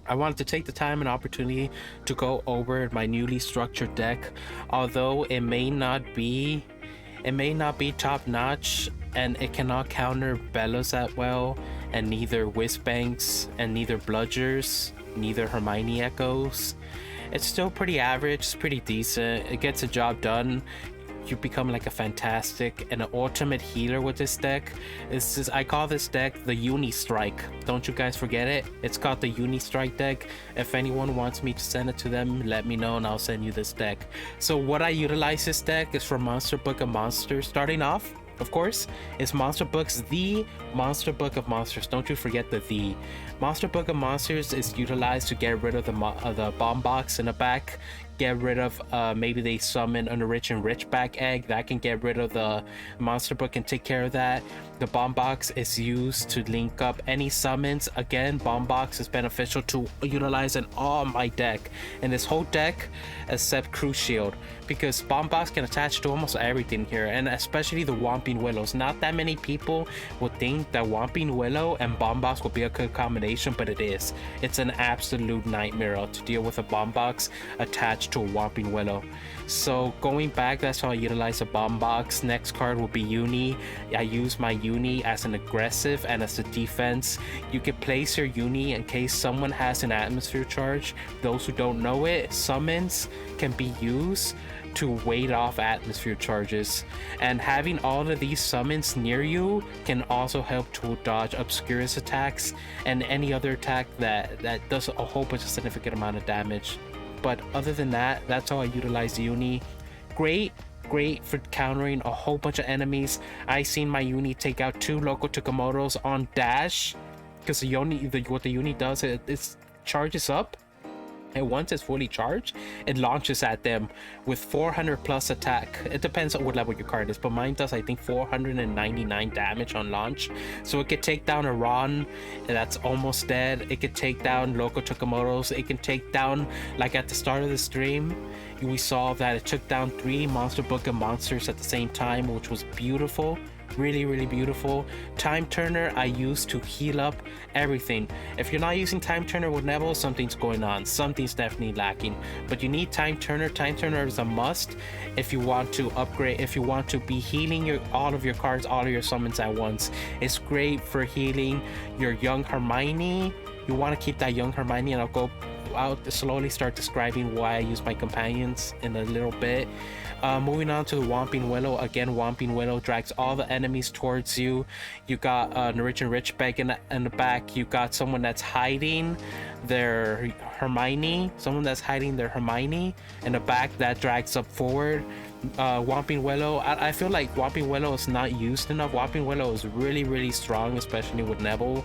I wanted to take the time and opportunity to go over my newly structured deck. Although it may not be top notch, and it cannot counter Bellas that well, and neither Whizbanks, and neither Bludgers, neither Hermione Echoes. It's still pretty average, it's pretty decent, it gets the job done. You become like a fantastic and an ultimate healer with this deck. I call this deck the Uni Strike. Don't you guys forget it. It's called the Uni Strike deck. If anyone wants me to send it to them, let me know and I'll send you this deck. So what I utilize this deck is for Monster Book of Monsters. Starting off, of course, is Monster Book's the Monster Book of Monsters. Don't you forget the Monster Book of Monsters is utilized to get rid of the bomb box in the back. Get rid of maybe they summon an Enriched Richback egg that can get rid of the Monster Book and take care of that. The bomb box is used to link up any summons. Again, bomb box is beneficial to utilize in all my deck, and this whole deck except Cruise Shield, because bomb box can attach to almost everything here, and especially the Whomping Willows. Not that many people would think that Whomping Willow and bomb box would be a good combination, but it is. It's an absolute nightmare to deal with a bomb box attached to a Whomping Willow. So going back, that's how I utilize a bomb box. Next card will be Uni. I use my Uni as an aggressive and as a defense. You can place your Uni in case someone has an atmosphere charge. Those who don't know it, summons can be used to ward off atmosphere charges, and having all of these summons near you can also help to dodge Obscurus attacks and any other attack that does a whole bunch of significant amount of damage. But other than that, that's how I utilize Uni. Great for countering a whole bunch of enemies. I seen my Uni take out 2 local Tukamotos on dash, because what the Uni does, it charges up, and once it's fully charged, it launches at them with 400 plus attack. It depends on what level your card is, but mine does, I think, 499 damage on launch. So it could take down a Ron that's almost dead. It could take down local Tukamotos. It can take down, like at the start of the stream, we saw that it took down 3 Monster Book of Monsters at the same time, which was beautiful. Really beautiful. Time Turner I use to heal up everything. If you're not using Time Turner with Neville, something's going on. Something's definitely lacking. But you need Time Turner. Time Turner is a must if you want to upgrade, if you want to be healing all of your cards, all of your summons at once. It's great for healing your young Hermione. You want to keep that young Hermione, and I'll slowly start describing why I use my companions in a little bit. Moving on to the Whomping Willow. Again, Whomping Willow drags all the enemies towards you. You got an Enriched Richback in the back. You got someone that's hiding their Hermione. Someone that's hiding their Hermione in the back that drags up forward. Whomping Willow. I feel like Whomping Willow is not used enough. Whomping Willow is really strong, especially with Neville.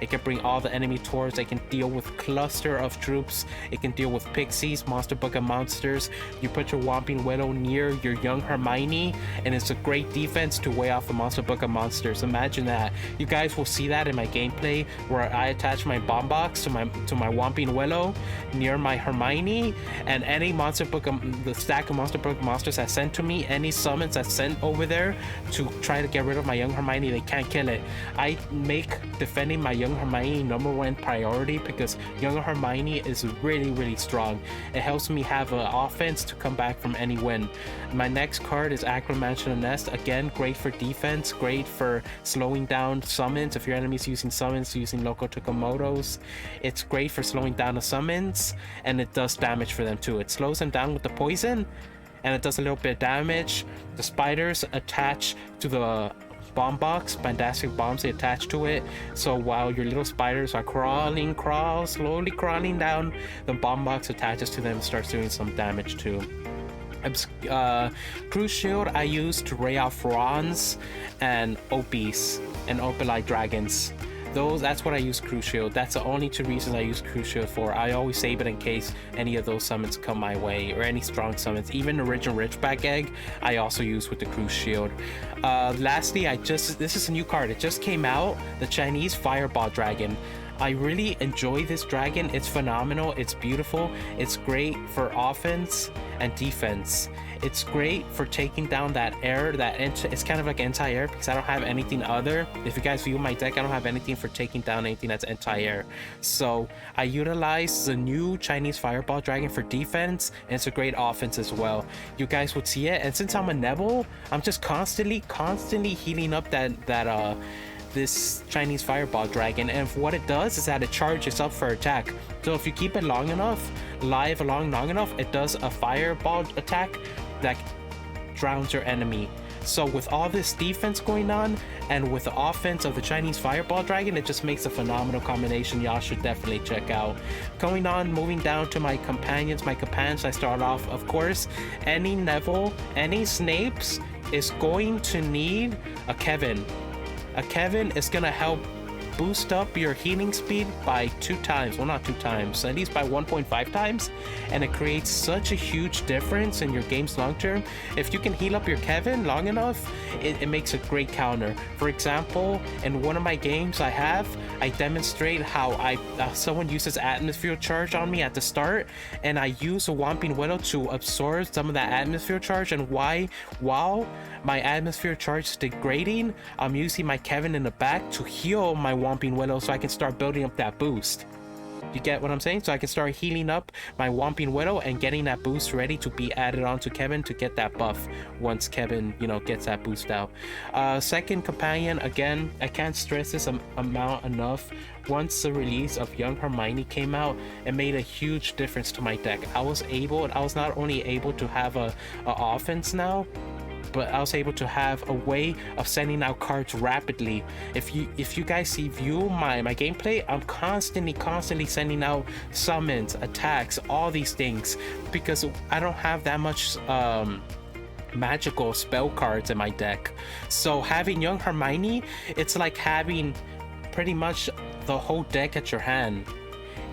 It can bring all the enemy towards. It can deal with cluster of troops. It can deal with pixies, Monster Book of Monsters. You put your Whomping Willow near your young Hermione, and it's a great defense to weigh off the Monster Book of Monsters. Imagine that. You guys will see that in my gameplay where I attach my bomb box to my Whomping Willow near my Hermione, and any Monster Book of the stack of Monster Book of Monsters that's sent to me, any summons that's sent over there to try to get rid of my young Hermione, they can't kill it. I make defending my young Hermione #1 priority because young Hermione is really strong. It helps me have an offense to come back from any win. My next card is Acromantia Nest. Again, great for defense, great for slowing down summons. If your enemy's using summons, using local Tukamotos, it's great for slowing down the summons, and it does damage for them too. It slows them down with the poison, and it does a little bit of damage. The spiders attach to the bomb box, fantastic bombs, they attach to it. So while your little spiders are slowly crawling down, the bomb box attaches to them and starts doing some damage too. Cruise Shield I use to ray off Rons and Opis and Opalite Dragons. That's what I use Cruise Shield. That's the only 2 reasons I use Cruise Shield for. I always save it in case any of those summons come my way, or any strong summons. Even the Original Richback egg I also use with the Cruise Shield. Lastly, this is a new card. It just came out, the Chinese Fireball Dragon. I really enjoy this dragon. It's phenomenal. It's beautiful. It's great for offense and defense. It's great for taking down that air, it's kind of like anti-air because I don't have anything other. If you guys view my deck, I don't have anything for taking down anything that's anti-air. So I utilize the new Chinese Fireball Dragon for defense, and it's a great offense as well. You guys would see it, and since I'm a Neville, I'm just constantly healing up this Chinese Fireball Dragon, and what it does is that it charges up for attack. So if you keep it long enough, long enough, it does a fireball attack that drowns your enemy. So with all this defense going on and with the offense of the Chinese Fireball Dragon, it just makes a phenomenal combination. Y'all should definitely check out. Moving down to my companions. I start off, of course, any Neville, any Snapes is going to need a Kevin. A Kevin is gonna help boost up your healing speed by 2 times. Well, not 2 times, at least by 1.5 times, and it creates such a huge difference in your games long term. If you can heal up your Kevin long enough, it makes a great counter. For example, in one of my games I demonstrate how someone uses atmosphere charge on me at the start, and I use a Whomping Willow to absorb some of that atmosphere charge, and while my atmosphere charge is degrading, I'm using my Kevin in the back to heal my Whomping Willow so I can start building up that boost. You get what I'm saying? So I can start healing up my Whomping Willow and getting that boost ready to be added on to Kevin to get that buff once Kevin, gets that boost out. Second companion, again, I can't stress this amount enough. Once the release of Young Hermione came out, it made a huge difference to my deck. I was not only able to have a offense now, but I was able to have a way of sending out cards rapidly. If you guys view my gameplay, I'm constantly sending out summons, attacks, all these things, because I don't have that much magical spell cards in my deck. So having Young Hermione, it's like having pretty much the whole deck at your hand.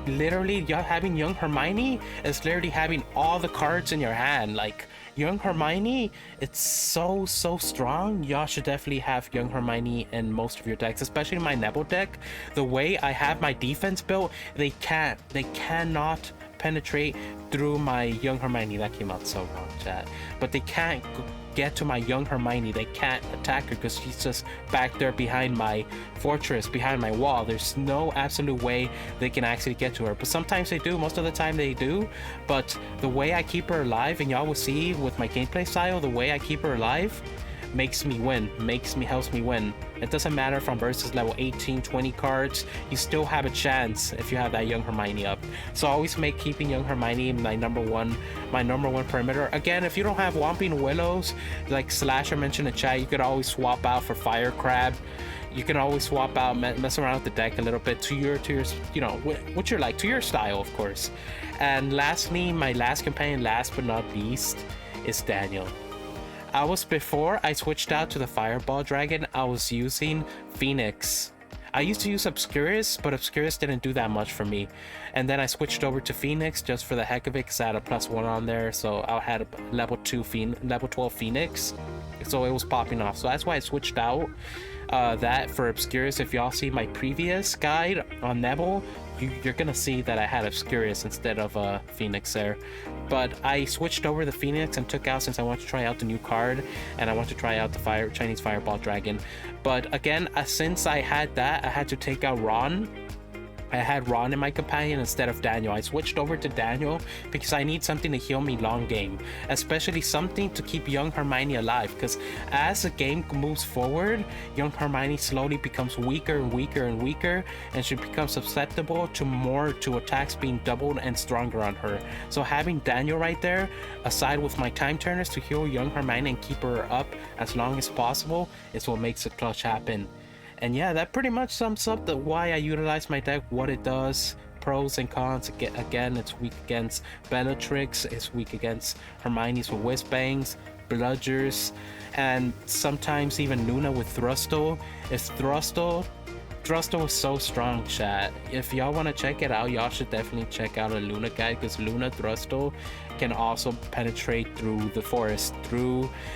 Literally, having Young Hermione is literally having all the cards in your hand. Like, Young Hermione, it's so strong. Y'all should definitely have Young Hermione in most of your decks, especially my Neville deck. The way I have my defense built, they cannot penetrate through my Young Hermione. That came out so wrong, chat. But they can't get to my Young Hermione. They can't attack her because she's just back there behind my fortress, behind my wall. There's no absolute way they can actually get to her, but sometimes they do. Most of the time they do. But the way I keep her alive, and y'all will see with my gameplay style, the way I keep her alive makes me win, helps me win. It doesn't matter if I'm versus level 18, 20 cards, you still have a chance if you have that Young Hermione up. So I always make keeping Young Hermione my number one perimeter. Again, if you don't have Whomping Willows, like Slasher mentioned in chat, you could always swap out for Fire Crab. You can always swap out, mess around with the deck a little bit to your what you're like, to your style, of course. And lastly, my last companion, last but not least, is Daniel. Before I switched out to the Fireball Dragon, I was using Phoenix. I used to use Obscurus, but Obscurus didn't do that much for me. And then I switched over to Phoenix just for the heck of it, because I had a +1 on there, so I had a level 12 Phoenix. So it was popping off. So that's why I switched out that for Obscurus. If y'all see my previous guide on Neville, you're gonna see that I had Obscurus instead of Phoenix there. But I switched over the Phoenix and took out, since I want to try out the new card and I want to try out the Chinese Fireball Dragon. But again, since I had that, I had to take out Ron. I had Ron in my companion instead of Daniel. I switched over to Daniel because I need something to heal me long game, especially something to keep Young Hermione alive, because as the game moves forward, Young Hermione slowly becomes weaker and weaker, and she becomes susceptible to attacks being doubled and stronger on her. So having Daniel right there, aside with my time turners to heal Young Hermione and keep her up as long as possible, is what makes the clutch happen. And yeah, that pretty much sums up why I utilize my deck, what it does, pros and cons. Again, it's weak against Bellatrix, it's weak against Hermione's with Whiz Bangs, Bludgers, and sometimes even Luna with Thrusto. Thrusto is so strong, chat. If y'all want to check it out, y'all should definitely check out a Luna guide, because Luna Thrusto can also penetrate through the forest.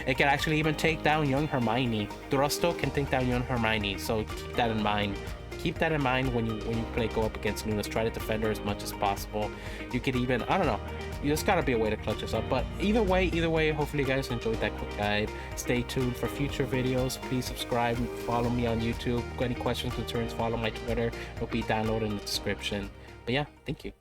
It can actually even take down Young Hermione. Thrusto can take down Young Hermione, so keep that in mind. keep that in mind when you go up against Nunes. Try to defend her as much as possible. You could even, I don't know, there's gotta be a way to clutch us up. But either way, hopefully you guys enjoyed that quick guide. Stay tuned for future videos. Please subscribe, follow me on YouTube. Any questions, concerns, follow my Twitter. It'll be downloaded in the description. But yeah, thank you.